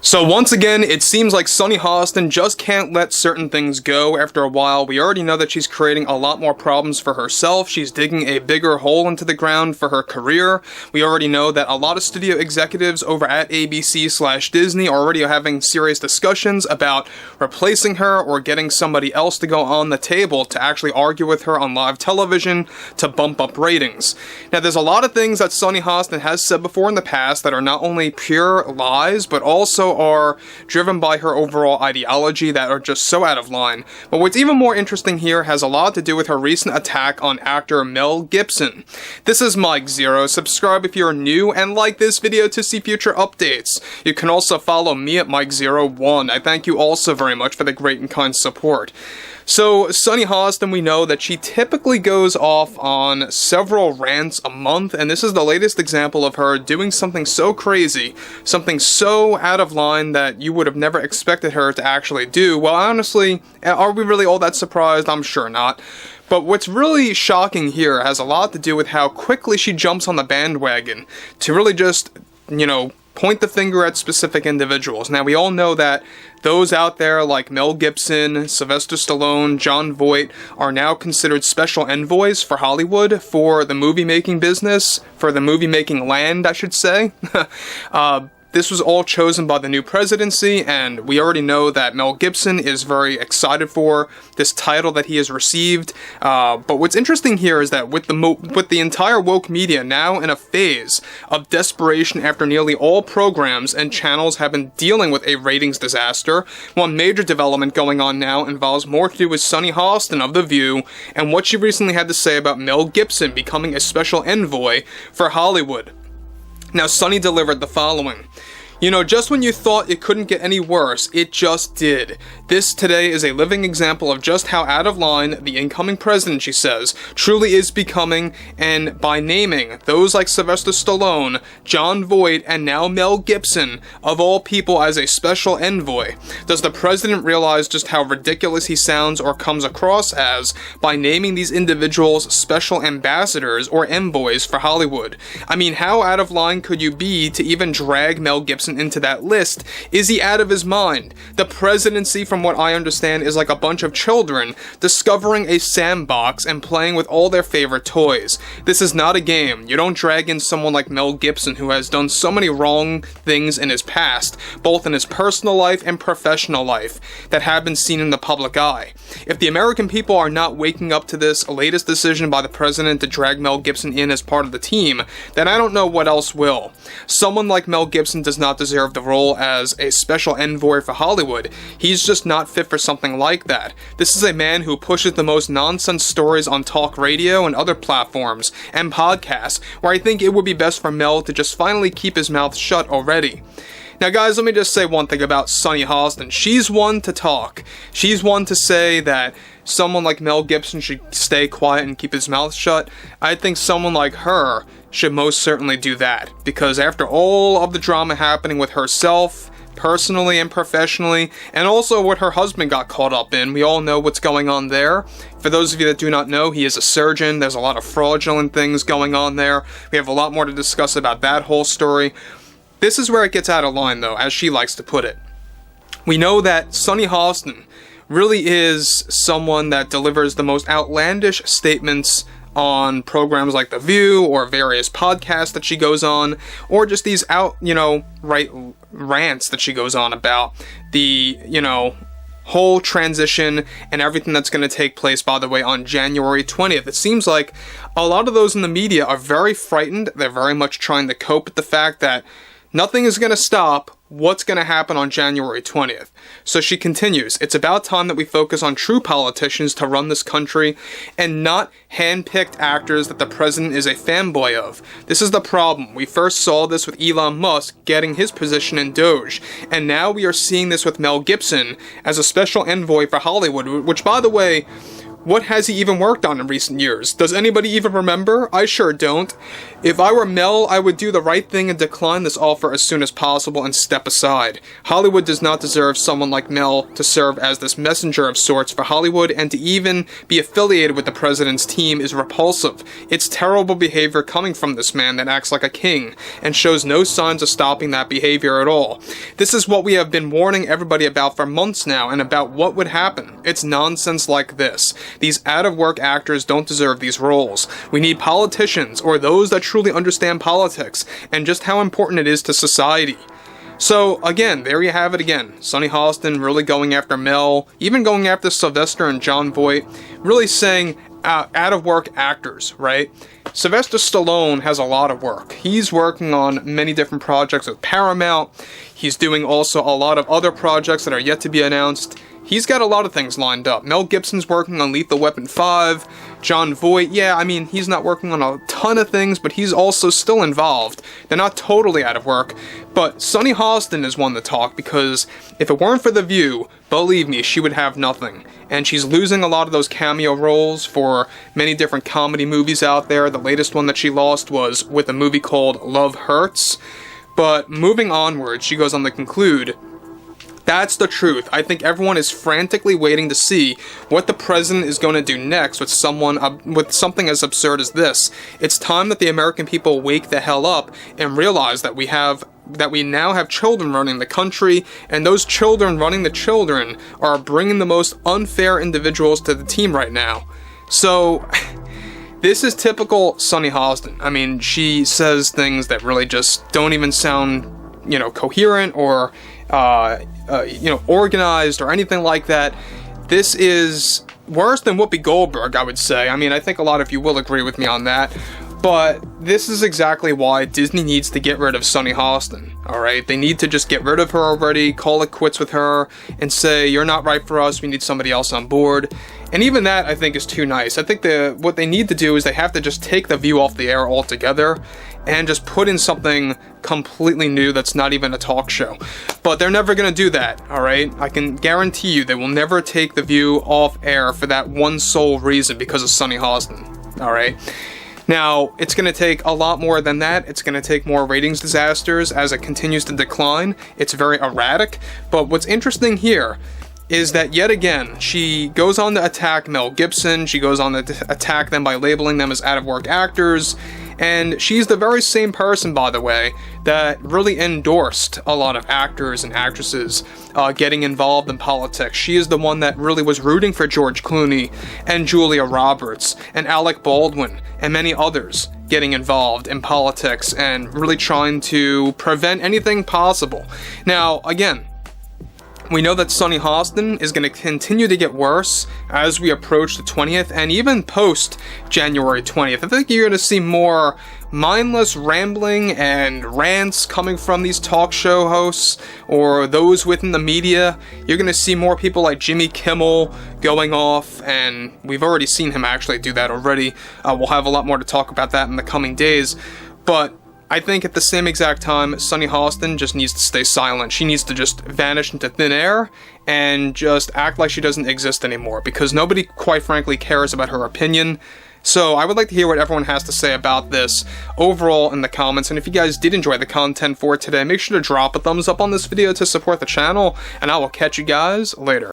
So once again, it seems like Sunny Hostin just can't let certain things go after a while. We already know that she's creating a lot more problems for herself. She's digging a bigger hole into the ground for her career. We already know that a lot of studio executives over at ABC/Disney are already having serious discussions about replacing her or getting somebody else to go on the table to actually argue with her on live television to bump up ratings. Now, there's a lot of things that Sunny Hostin has said before in the past that are not only pure lies, but also are driven by her overall ideology that are just so out of line. But what's even more interesting here has a lot to do with her recent attack on actor Mel Gibson. This is Mike Zero. Subscribe if you're new and like this video to see future updates. You can also follow me at Mike01. I thank you also very much for the great and kind support. So, Sunny Hostin, we know that she typically goes off on several rants a month, and this is the latest example of her doing something so crazy, something so out of line that you would have never expected her to actually do. Well, honestly, are we really all that surprised? I'm sure not. But what's really shocking here has a lot to do with how quickly she jumps on the bandwagon to really just, point the finger at specific individuals. Now, we all know that those out there like Mel Gibson, Sylvester Stallone, Jon Voight are now considered special envoys for Hollywood, for the movie-making business, for the movie-making land, I should say. This was all chosen by the new presidency, and we already know that Mel Gibson is very excited for this title that he has received. But what's interesting here is that with the entire woke media now in a phase of desperation after nearly all programs and channels have been dealing with a ratings disaster, one major development going on now involves more to do with Sunny Hostin of The View and what she recently had to say about Mel Gibson becoming a special envoy for Hollywood. Now, Sunny delivered the following. Just when you thought it couldn't get any worse, it just did. This today is a living example of just how out of line the incoming president, she says, truly is becoming, and by naming those like Sylvester Stallone, Jon Voight, and now Mel Gibson, of all people, as a special envoy. Does the president realize just how ridiculous he sounds or comes across as by naming these individuals special ambassadors or envoys for Hollywood? I mean, how out of line could you be to even drag Mel Gibson into that list? Is he out of his mind? The presidency, from what I understand, is like a bunch of children discovering a sandbox and playing with all their favorite toys. This is not a game. You don't drag in someone like Mel Gibson, who has done so many wrong things in his past, both in his personal life and professional life, that have been seen in the public eye. If the American people are not waking up to this latest decision by the president to drag Mel Gibson in as part of the team, then I don't know what else will. Someone like Mel Gibson does not deserve the role as a special envoy for Hollywood. He's just not fit for something like that. This is a man who pushes the most nonsense stories on talk radio and other platforms and podcasts, where I think it would be best for Mel to just finally keep his mouth shut already. Now, guys, let me just say one thing about Sunny Hostin. She's one to talk. She's one to say that someone like Mel Gibson should stay quiet and keep his mouth shut. I think someone like her should most certainly do that, because after all of the drama happening with herself, personally and professionally, and also what her husband got caught up in, we all know what's going on there. For those of you that do not know, he is a surgeon. There's a lot of fraudulent things going on there. We have a lot more to discuss about that whole story. This is where it gets out of line, though, as she likes to put it. We know that Sunny Hostin really is someone that delivers the most outlandish statements on programs like The View or various podcasts that she goes on, or just these rants that she goes on about the, whole transition and everything that's going to take place, by the way, on January 20th. It seems like a lot of those in the media are very frightened. They're very much trying to cope with the fact that nothing is going to stop what's going to happen on January 20th. So she continues, it's about time that we focus on true politicians to run this country and not hand-picked actors that the president is a fanboy of. This is the problem. We first saw this with Elon Musk getting his position in Doge, and now we are seeing this with Mel Gibson as a special envoy for Hollywood, which, by the way, What has he even worked on in recent years? Does anybody even remember? I sure don't. If I were Mel, I would do the right thing and decline this offer as soon as possible and step aside. Hollywood does not deserve someone like Mel to serve as this messenger of sorts for Hollywood, and to even be affiliated with the president's team is repulsive. It's terrible behavior coming from this man that acts like a king and shows no signs of stopping that behavior at all. This is what we have been warning everybody about for months now, and about what would happen. It's nonsense like this. These out-of-work actors don't deserve these roles. We need politicians, or those that truly understand politics, and just how important it is to society. So, again, there you have it again. Sunny Hostin really going after Mel, even going after Sylvester and Jon Voight, really saying out-of-work actors, right? Sylvester Stallone has a lot of work. He's working on many different projects with Paramount. He's doing also a lot of other projects that are yet to be announced. He's got a lot of things lined up. Mel Gibson's working on Lethal Weapon 5. Jon Voight, yeah, I mean, he's not working on a ton of things, but he's also still involved. They're not totally out of work. But Sunny Hostin is one to talk, because if it weren't for The View, believe me, she would have nothing. And she's losing a lot of those cameo roles for many different comedy movies out there. The latest one that she lost was with a movie called Love Hurts. But moving onward, she goes on to conclude, that's the truth. I think everyone is frantically waiting to see what the president is going to do next with something as absurd as this. It's time that the American people wake the hell up and realize that we now have children running the country, and those children running the children are bringing the most unfair individuals to the team right now. So, this is typical Sunny Hostin. I mean, she says things that really just don't even sound, coherent or organized or anything like that. This is worse than Whoopi Goldberg, I would say. I mean, I think a lot of you will agree with me on that. But this is exactly why Disney needs to get rid of Sunny Hostin, alright? They need to just get rid of her already, call it quits with her, and say, you're not right for us, we need somebody else on board. And even that, I think, is too nice. I think what they need to do is they have to just take The View off the air altogether and just put in something completely new that's not even a talk show. But they're never going to do that, alright? I can guarantee you they will never take The View off air for that one sole reason, because of Sunny Hostin, alright? Now, it's going to take a lot more than that. It's going to take more ratings disasters as it continues to decline. It's very erratic. But what's interesting here is that, yet again, she goes on to attack Mel Gibson. She goes on to attack them by labeling them as out-of-work actors. And she's the very same person, by the way, that really endorsed a lot of actors and actresses getting involved in politics. She is the one that really was rooting for George Clooney and Julia Roberts and Alec Baldwin and many others getting involved in politics and really trying to prevent anything possible. Now, again, we know that Sunny Hostin is going to continue to get worse as we approach the 20th, and even post January 20th. I think you're going to see more mindless rambling and rants coming from these talk show hosts or those within the media. You're going to see more people like Jimmy Kimmel going off, and we've already seen him actually do that already. We'll have a lot more to talk about that in the coming days. But I think at the same exact time, Sunny Hostin just needs to stay silent. She needs to just vanish into thin air and just act like she doesn't exist anymore, because nobody, quite frankly, cares about her opinion. So I would like to hear what everyone has to say about this overall in the comments, and if you guys did enjoy the content for today, make sure to drop a thumbs up on this video to support the channel, and I will catch you guys later.